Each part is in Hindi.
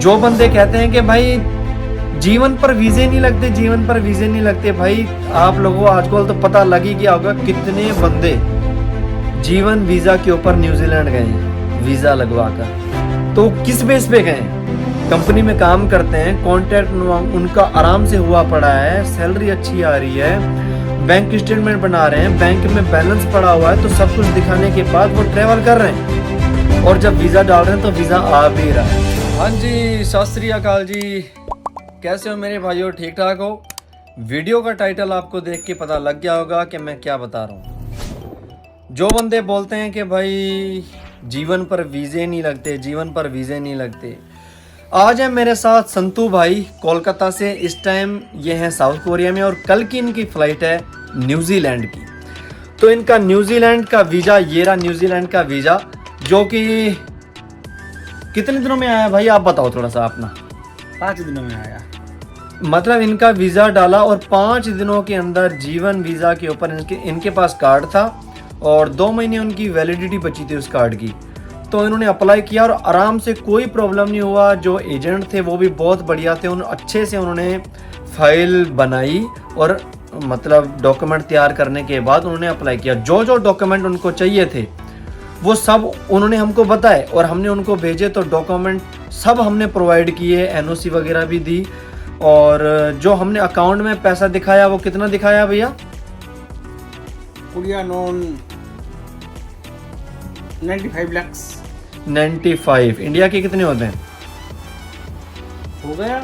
जो बंदे कहते हैं कि भाई जीवन पर वीजे नहीं लगते, जीवन पर वीजे नहीं लगते, भाई आप लोगों को आजकल तो पता लग ही गया होगा कितने बंदे जीवन वीजा के ऊपर न्यूजीलैंड गए हैं वीजा लगवा कर। तो किस बेस पे गए? कंपनी में काम करते हैं, कॉन्ट्रैक्ट उनका आराम से हुआ पड़ा है, सैलरी अच्छी आ रही है, बैंक स्टेटमेंट बना रहे हैं, बैंक में बैलेंस पड़ा हुआ है, तो सब कुछ दिखाने के बाद वो ट्रेवल कर रहे हैं और जब वीजा डाल रहे हैं तो वीजा आ भी रहा है। हाँ जी, सत श्री अकाल जी, कैसे हो मेरे भाइयों? ठीक ठाक हो? वीडियो का टाइटल आपको देख के पता लग गया होगा कि मैं क्या बता रहा हूँ। जो बंदे बोलते हैं कि भाई जीवन पर वीजे नहीं लगते, जीवन पर वीजे नहीं लगते, आज है मेरे साथ संतू भाई कोलकाता से। इस टाइम ये हैं साउथ कोरिया में और कल की इनकी फ़्लाइट है न्यूजीलैंड की। तो इनका न्यूजीलैंड का वीज़ा, ये रहा न्यूजीलैंड का वीज़ा, जो कि कितने दिनों में आया भाई आप बताओ थोड़ा सा अपना। 5 दिनों में आया। मतलब इनका वीज़ा डाला और 5 दिनों के अंदर जीवन वीज़ा के ऊपर इनके पास कार्ड था और 2 महीने उनकी वैलिडिटी बची थी उस कार्ड की। तो इन्होंने अप्लाई किया और आराम से, कोई प्रॉब्लम नहीं हुआ। जो एजेंट थे वो भी बहुत बढ़िया थे, अच्छे से उन्होंने फाइल बनाई और मतलब डॉक्यूमेंट तैयार करने के बाद उन्होंने अप्लाई किया। जो जो डॉक्यूमेंट उनको चाहिए थे वो सब उन्होंने हमको बताए और हमने उनको भेजे। तो डॉक्यूमेंट सब हमने प्रोवाइड किए, एनओसी वगैरह भी दी। और जो हमने अकाउंट में पैसा दिखाया वो कितना दिखाया भैया? Korea non 95 lakh 95। इंडिया के कितने होते हैं? हो गया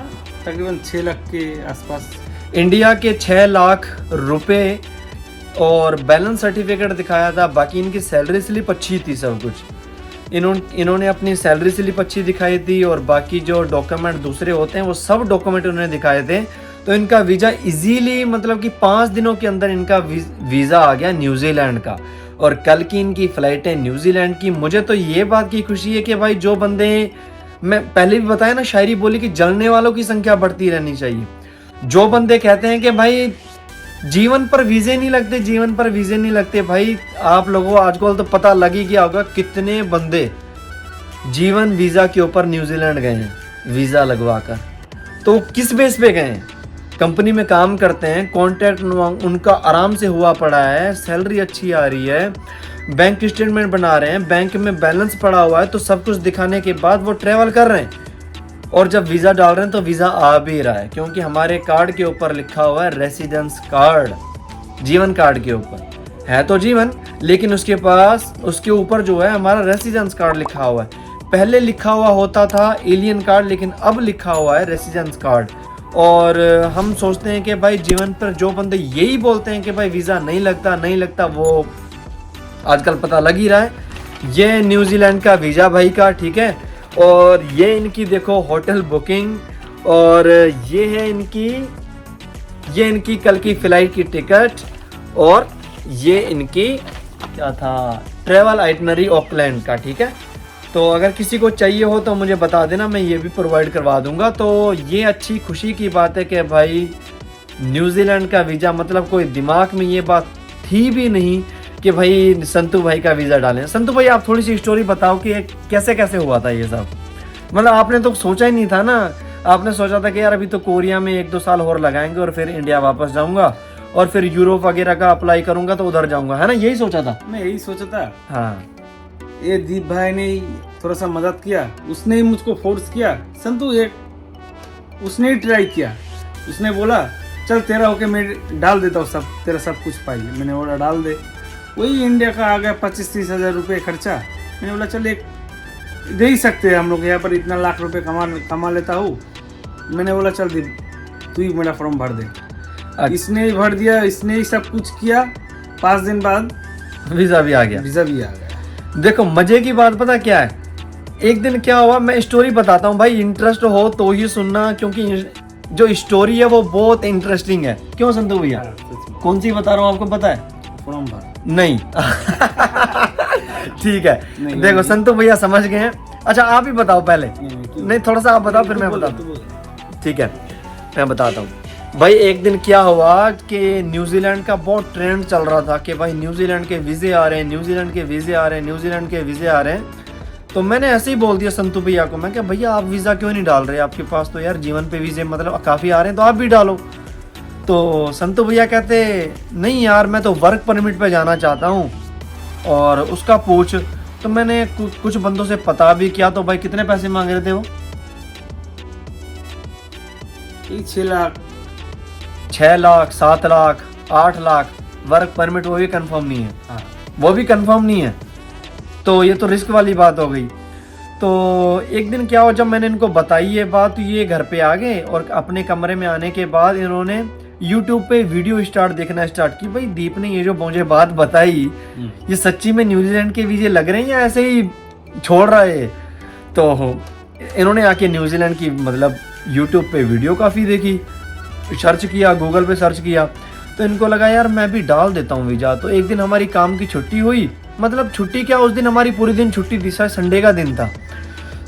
तकरीबन 6 लाख के आसपास। इंडिया के 6 लाख रुपए और बैलेंस सर्टिफिकेट दिखाया था। बाकी इनकी सैलरी स्लिप अच्छी थी, सब कुछ इन्होंने अपनी सैलरी स्लिप अच्छी दिखाई थी और बाकी जो डॉक्यूमेंट दूसरे होते हैं वो सब डॉक्यूमेंट उन्होंने दिखाए थे। तो इनका वीज़ा इजीली, मतलब कि 5 दिनों के अंदर इनका वीज़ा आ गया न्यूजीलैंड का। और कल की इनकी फ़्लाइट है न्यूजीलैंड की। मुझे तो ये बात की खुशी है कि भाई जो बंदे, मैं पहले भी बताया ना, शायरी बोली कि जलने वालों की संख्या बढ़ती रहनी चाहिए। जो बंदे कहते हैं कि भाई जीवन पर वीजे नहीं लगते, जीवन पर वीजे नहीं लगते, भाई आप लोगों को आजकल तो पता लग ही गया होगा कितने बंदे जीवन वीज़ा के ऊपर न्यूजीलैंड गए हैं वीज़ा लगवा कर। तो किस बेस पे गए हैं? कंपनी में काम करते हैं, कॉन्ट्रैक्ट उनका आराम से हुआ पड़ा है, सैलरी अच्छी आ रही है, बैंक स्टेटमेंट बना रहे हैं, बैंक में बैलेंस पड़ा हुआ है, तो सब कुछ दिखाने के बाद वो ट्रैवल कर रहे हैं और जब वीज़ा डाल रहे हैं तो वीज़ा आ भी रहा है। क्योंकि हमारे कार्ड के ऊपर लिखा हुआ है रेसिडेंस कार्ड, जीवन कार्ड के ऊपर है तो जीवन, लेकिन उसके पास, उसके ऊपर जो है हमारा रेसिडेंस कार्ड लिखा हुआ है। पहले लिखा हुआ होता था एलियन कार्ड, लेकिन अब लिखा हुआ है रेसिडेंस कार्ड। और हम सोचते हैं कि भाई जीवन पर जो बंदे यही बोलते हैं कि भाई वीज़ा नहीं लगता नहीं लगता, वो आजकल पता लग ही रहा है। ये न्यूजीलैंड का वीज़ा भाई का, ठीक है। और ये इनकी देखो होटल बुकिंग, और ये है इनकी कल की फ़्लाइट की टिकट, और ये इनकी क्या था, ट्रैवल आइटनरी ऑकलैंड का, ठीक है। तो अगर किसी को चाहिए हो तो मुझे बता देना, मैं ये भी प्रोवाइड करवा दूंगा। तो ये अच्छी खुशी की बात है कि भाई न्यूजीलैंड का वीज़ा, मतलब कोई दिमाग में ये बात थी भी नहीं कि भाई संतू भाई का वीज़ा डालें। संतू भाई आप थोड़ी सी स्टोरी बताओ कि कैसे कैसे हुआ था ये सब। मतलब आपने तो सोचा ही नहीं था ना, आपने सोचा था कि यार अभी तो कोरिया में 1-2 साल और लगाएंगे और फिर इंडिया वापस जाऊंगा और फिर यूरोप वगैरह का अप्लाई करूंगा तो उधर जाऊंगा, है ना? यही सोचा था? मैं यही सोचा था। हाँ, ये दीप भाई ने थोड़ा सा मदद किया, उसने ही मुझको फोर्स किया। संतू उसने ही ट्राई किया, उसने बोला चल तेरा होके मैं डाल देता हूँ, सब तेरा सब कुछ पाइए। मैंने बोला डाल दे। वही इंडिया का आ गया 25-30 हज़ार रुपये खर्चा। मैंने बोला चल एक दे ही सकते हैं हम लोग, यहाँ पर इतना लाख रुपए कमा लेता हूँ। मैंने बोला चल दीप तू ही मेरा फॉर्म भर दे। इसने ही भर दिया, इसने ही सब कुछ किया। 5 दिन बाद वीज़ा भी आ गया। वीज़ा भी आ गया। देखो मजे की बात पता क्या है, एक दिन क्या हुआ, मैं स्टोरी बताता हूँ भाई, इंटरेस्ट हो तो ही सुनना, क्योंकि जो स्टोरी है वो बहुत इंटरेस्टिंग है। क्यों संतू भैया? कौन सी बता रहा हूँ आपको पता है? फॉर्म भर नहीं ठीक है, देखो संतू भैया समझ गए हैं। अच्छा आप ही बताओ पहले। नहीं थोड़ा सा आप बताओ फिर मैं बताता हूँ। ठीक है मैं बताता हूँ भाई। एक दिन क्या हुआ कि न्यूजीलैंड का बहुत ट्रेंड चल रहा था कि भाई न्यूजीलैंड के वीज़े आ रहे हैं, न्यूजीलैंड के वीज़े आ रहे हैं, न्यूजीलैंड के वीज़े आ रहे हैं। तो मैंने ऐसे ही बोल दिया संतू भैया को, मैं क्या भैया आप वीज़ा क्यों नहीं डाल रहे, आपके पास तो यार जीवन पे वीज़े मतलब काफ़ी आ रहे हैं, तो आप भी डालो। तो संतू भैया कहते नहीं यार मैं तो वर्क परमिट पे जाना चाहता हूँ और उसका पूछ। तो मैंने कुछ बंदों से पता भी किया, तो भाई कितने पैसे मांग रहे थे वो? 6 लाख 6 लाख 7 लाख 8 लाख। वर्क परमिट वो भी कंफर्म नहीं है, हाँ। वो भी कंफर्म नहीं है। तो ये तो रिस्क वाली बात हो गई। तो एक दिन क्या हुआ, जब मैंने इनको बताई ये बात, तो ये घर पे आ गए और अपने कमरे में आने के बाद इन्होंने YouTube पे वीडियो देखना स्टार्ट की। भाई दीप ने ये जो मुझे बात बताई, ये सच्ची में न्यूजीलैंड के वीजे लग रहे हैं या ऐसे ही छोड़ रहा है? तो इन्होंने आके न्यूजीलैंड की मतलब YouTube पे वीडियो काफ़ी देखी, सर्च किया, गूगल पे सर्च किया, तो इनको लगा यार मैं भी डाल देता हूँ वीज़ा। तो एक दिन हमारी काम की छुट्टी हुई, मतलब छुट्टी क्या, उस दिन हमारी पूरी दिन छुट्टी थी, शायद संडे का दिन था।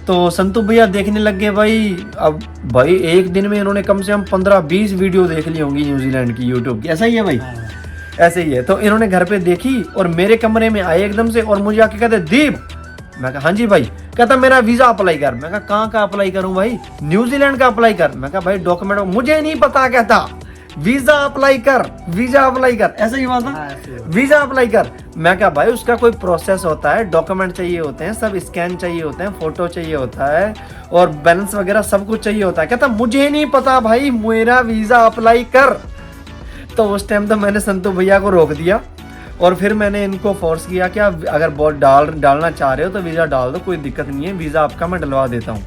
तो संतू भैया देखने लग गए भाई। अब भाई एक दिन में इन्होंने कम से कम 15-20 वीडियो देख ली होंगी न्यूजीलैंड की यूट्यूब की। ऐसा ही है भाई, ऐसे ही है। तो इन्होंने घर पे देखी और मेरे कमरे में आए एकदम से और मुझे आके कहते दीप। मैं कहा हाँ जी भाई। कहता मेरा वीज़ा अप्लाई कर। मैं कहा कहाँ का अप्लाई करूँ भाई? न्यूजीलैंड का अप्लाई कर। मैं कहा भाई डॉक्यूमेंट मुझे नहीं पता। कहता वीज़ा अप्लाई कर, वीज़ा अप्लाई कर। ऐसा ही हुआ था, वीज़ा अप्लाई कर। मैं क्या भाई उसका कोई प्रोसेस होता है, डॉक्यूमेंट चाहिए होते हैं, सब स्कैन चाहिए होते हैं, फोटो चाहिए होता है और बैलेंस वगैरह सब कुछ चाहिए होता है। कहता मुझे नहीं पता भाई, मेरा वीज़ा अप्लाई कर। तो उस टाइम तो मैंने संतू भैया को रोक दिया और फिर मैंने इनको फोर्स किया कि आप अगर बहुत डालना चाह रहे हो तो वीज़ा डाल दो, कोई दिक्कत नहीं है, वीज़ा आपका मैं डलवा देता हूँ।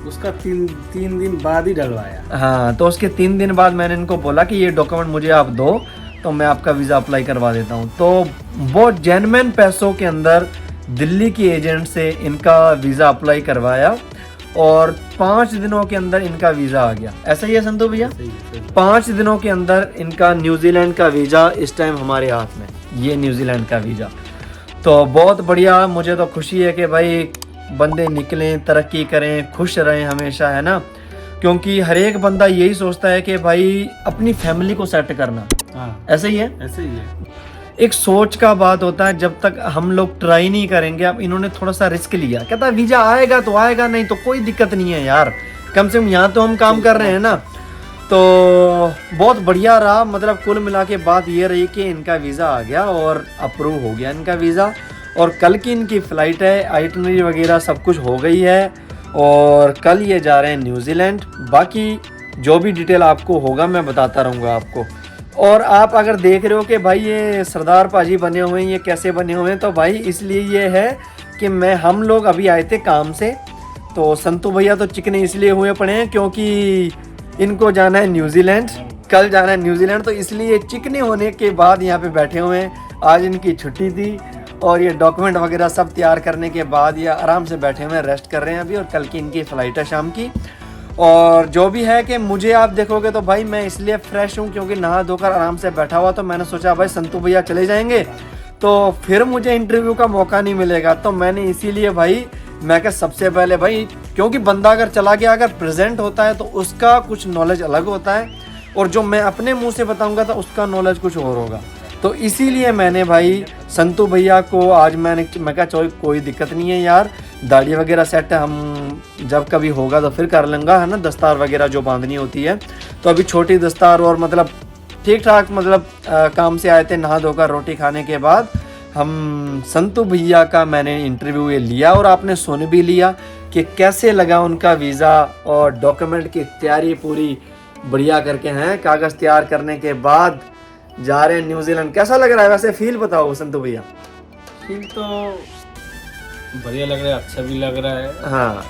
उसका तीन दिन बाद ही डलवाया। हाँ, तो उसके 3 दिन बाद मैंने इनको बोला कि ये डॉक्यूमेंट मुझे आप दो तो मैं आपका वीज़ा अप्लाई करवा देता हूँ। तो बहुत जेन्युइन पैसों के अंदर दिल्ली की एजेंट से इनका वीज़ा अप्लाई करवाया और 5 दिनों के अंदर इनका वीज़ा आ गया। ऐसा ही है संतू भैया? 5 दिनों के अंदर इनका न्यूजीलैंड का वीज़ा इस टाइम हमारे हाथ में, ये न्यूजीलैंड का वीज़ा। तो बहुत बढ़िया, मुझे तो खुशी है कि भाई बंदे निकलें, तरक्की करें, खुश रहें हमेशा, है ना? क्योंकि हर एक बंदा यही सोचता है कि भाई अपनी फैमिली को सेट करना। हाँ, ऐसे ही है, ऐसे ही है। एक सोच का बात होता है, जब तक हम लोग ट्राई नहीं करेंगे। अब इन्होंने थोड़ा सा रिस्क लिया, कहता वीज़ा आएगा तो आएगा, नहीं तो कोई दिक्कत नहीं है यार, कम से कम यहाँ तो हम काम कर रहे हैं ना। तो बहुत बढ़िया रहा, मतलब कुल मिला के बात ये रही कि इनका वीज़ा आ गया और अप्रूव हो गया इनका वीज़ा और कल की इनकी फ़्लाइट है, आइटनरी वगैरह सब कुछ हो गई है और कल ये जा रहे हैं न्यूजीलैंड। बाकी जो भी डिटेल आपको होगा मैं बताता रहूँगा आपको। और आप अगर देख रहे हो कि भाई ये सरदार पाजी बने हुए हैं, ये कैसे बने हुए हैं, तो भाई इसलिए ये है कि हम लोग अभी आए थे काम से, तो संतू भैया तो चिकने इसलिए हुए पड़े हैं क्योंकि इनको जाना है न्यूजीलैंड, कल जाना है न्यूजीलैंड, तो इसलिए चिकने होने के बाद यहाँ पे बैठे हुए हैं। आज इनकी छुट्टी थी और ये डॉक्यूमेंट वगैरह सब तैयार करने के बाद ये आराम से बैठे हुए हैं, रेस्ट कर रहे हैं अभी, और कल की इनकी फ़्लाइट है शाम की। और जो भी है कि मुझे आप देखोगे तो भाई मैं इसलिए फ्रेश हूँ क्योंकि नहा धोकर आराम से बैठा हुआ, तो मैंने सोचा भाई संतू भैया चले जाएंगे तो फिर मुझे इंटरव्यू का मौका नहीं मिलेगा, तो मैंने इसीलिए भाई मैं क्या सबसे पहले भाई, क्योंकि बंदा अगर चला गया, अगर प्रेजेंट होता है तो उसका कुछ नॉलेज अलग होता है और जो मैं अपने मुंह से बताऊंगा तो उसका नॉलेज कुछ और होगा। तो इसीलिए मैंने भाई संतू भैया को आज मैं कहा चलो कोई दिक्कत नहीं है यार, दाढ़ी वगैरह सेट है, हम जब कभी होगा तो फिर कर लूँगा, है ना, दस्तार वगैरह जो बांधनी होती है। तो अभी छोटी दस्तार और मतलब ठीक ठाक, मतलब काम से आए थे नहा धोकर रोटी खाने के बाद, हम संतू भैया का मैंने इंटरव्यू ये लिया और आपने सुन भी लिया कि कैसे लगा उनका वीज़ा और डॉक्यूमेंट की तैयारी पूरी बढ़िया करके हैं। कागज़ तैयार करने के बाद जा रहे हैं न्यूजीलैंड। कैसा लग रहा है वैसे, फील बताओ संतू भैया? फील तो बढ़िया लग रहा है, अच्छा भी लग रहा है। हाँ,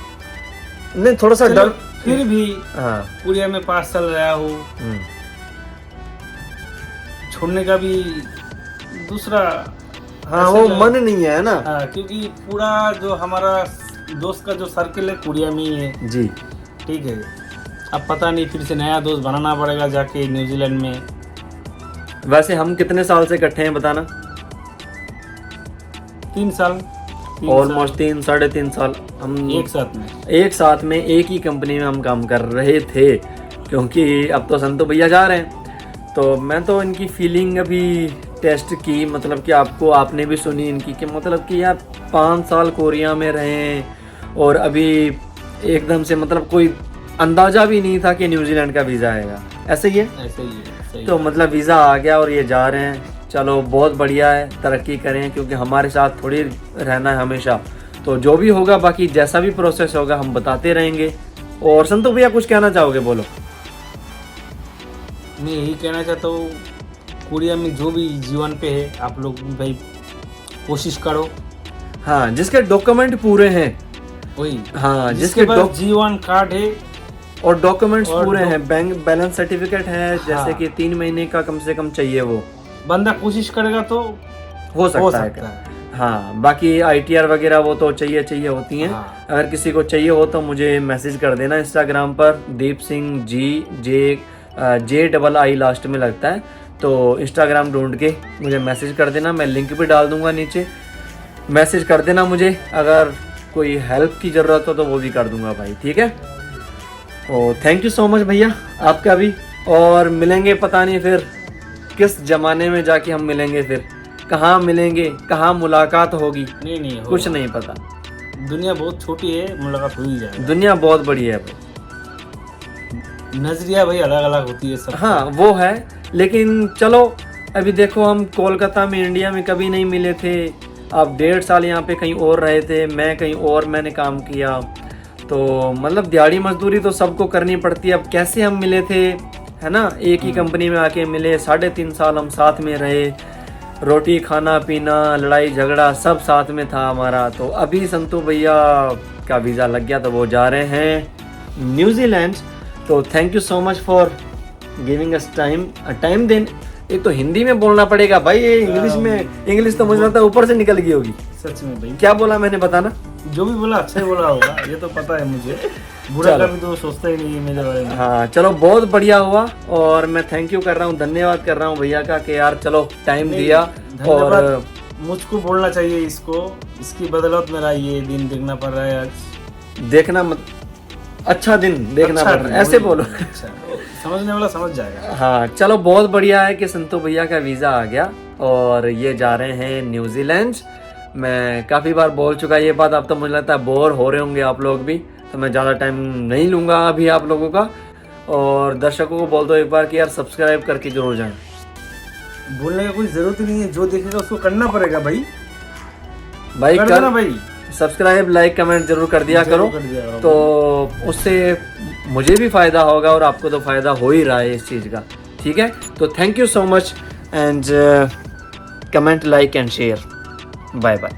नहीं थोड़ा सा डर फिर भी। हाँ, कोरिया में 5 साल रहा हूँ, छोड़ने का भी दूसरा हाँ वो मन नहीं है ना। हाँ, क्योंकि पूरा जो हमारा दोस्त का जो सर्किल है कोरिया में ही है जी, ठीक है। अब पता नहीं फिर से नया दोस्त बनाना पड़ेगा जाके न्यूजीलैंड में। वैसे हम कितने साल से इकट्ठे हैं बताना? 3 साल, ऑलमोस्ट 3 साढ़े 3 साल हम एक साथ में एक ही कंपनी में हम काम कर रहे थे, क्योंकि अब तो संतू भैया जा रहे हैं। तो मैं तो इनकी फीलिंग अभी टेस्ट की, मतलब कि आपने भी सुनी इनकी कि मतलब कि यार 5 साल कोरिया में रहे हैं और अभी एकदम से मतलब कोई अंदाज़ा भी नहीं था कि न्यूजीलैंड का वीज़ा आएगा। ऐसे ही है, ऐसे ही है, सही तो मतलब वीज़ा आ गया और ये जा रहे हैं। चलो बहुत बढ़िया है, तरक्की करें, क्योंकि हमारे साथ थोड़ी रहना है हमेशा। तो जो भी होगा, बाकी जैसा भी प्रोसेस होगा हम बताते रहेंगे। और संतोष भैया कुछ कहना चाहोगे, बोलो। मैं यही कहना चाहता हूँ, कोरिया में जो भी जीवन पे है आप लोग भी भाई कोशिश करो। हाँ, जिसके डॉक्यूमेंट पूरे हैं, वही, हाँ जिसके पास जीवन कार्ड है और डॉक्यूमेंट्स और पूरे हैं, बैंक बैलेंस सर्टिफिकेट है, जैसे हाँ। कि 3 महीने का कम से कम चाहिए, वो बंदा कोशिश करेगा तो हो सकता है। हाँ, बाकी ITR वगैरह वो तो चाहिए होती हैं। हाँ। अगर किसी को चाहिए हो तो मुझे मैसेज कर देना इंस्टाग्राम पर, दीप सिंह JJI लास्ट में लगता है, तो इंस्टाग्राम ढूंढ के मुझे मैसेज कर देना। मैं लिंक भी डाल दूंगा नीचे, मैसेज कर देना मुझे। अगर कोई हेल्प की ज़रूरत हो तो वो भी कर दूंगा भाई, ठीक है। तो थैंक यू सो मच भैया आपका भी, और मिलेंगे पता नहीं फिर किस ज़माने में जाके हम मिलेंगे, फिर कहाँ मिलेंगे, कहाँ मुलाकात होगी, नहीं होगा। कुछ नहीं पता। दुनिया बहुत छोटी है, मुलाकात हो ही जाएगा। दुनिया बहुत बड़ी है भाई, नजरिया भाई अलग अलग होती है सब। हाँ वो है, लेकिन चलो अभी देखो, हम कोलकाता में इंडिया में कभी नहीं मिले थे। आप 1.5 साल यहाँ पे कहीं और रहे थे, मैं कहीं और मैंने काम किया, तो मतलब दिहाड़ी मजदूरी तो सबको करनी पड़ती है। अब कैसे हम मिले थे, है ना, एक ही कंपनी में आके मिले, 3.5 साल हम साथ में रहे, रोटी खाना पीना लड़ाई झगड़ा सब साथ में था हमारा। तो अभी संतू भैया का वीज़ा लग गया, तो वो जा रहे हैं न्यूजीलैंड। तो thank you so much for giving us time then. एक तो हिंदी में बोलना पड़ेगा भाई, ये इंग्लिश तो मुझे लगता है ऊपर से निकल गई होगी। सच में भाई, क्या बोला मैंने, बताना। जो भी बोला अच्छा ही बोला होगा, ये तो पता है मुझे। बुरा कभी तो सोचता ही नहीं है मेरे बारे में। हाँ चलो, बहुत बढ़िया हुआ, और मैं थैंक यू कर रहा हूँ, धन्यवाद कर रहा हूँ भैया का कि यार चलो टाइम दिया। और मुझको बोलना चाहिए इसको, इसकी बदौलत मेरा ये दिन देखना पड़ रहा है आज। देखना मत, अच्छा दिन देखना पड़ रहा है, ऐसे बोलो। अच्छा, समझने वाला समझ जाएगा। हाँ चलो, बहुत बढ़िया है कि संतू भैया का वीज़ा आ गया और ये जा रहे हैं न्यूजीलैंड। मैं काफ़ी बार बोल चुका ये बात, अब तो मुझे लगता है बोर हो रहे होंगे आप लोग भी, तो मैं ज़्यादा टाइम नहीं लूँगा अभी आप लोगों का। और दर्शकों को बोल दो एक बार कि यार सब्सक्राइब करके जरूर जाएं। बोलने का कोई ज़रूरत नहीं है, जो देखेगा उसको करना पड़ेगा भाई। कर देना भाई, सब्सक्राइब लाइक कमेंट जरूर कर दिया करो, तो उससे मुझे भी फ़ायदा होगा और आपको तो फ़ायदा हो ही रहा है इस चीज़ का, ठीक है। तो thank you so much and comment like and share, bye bye.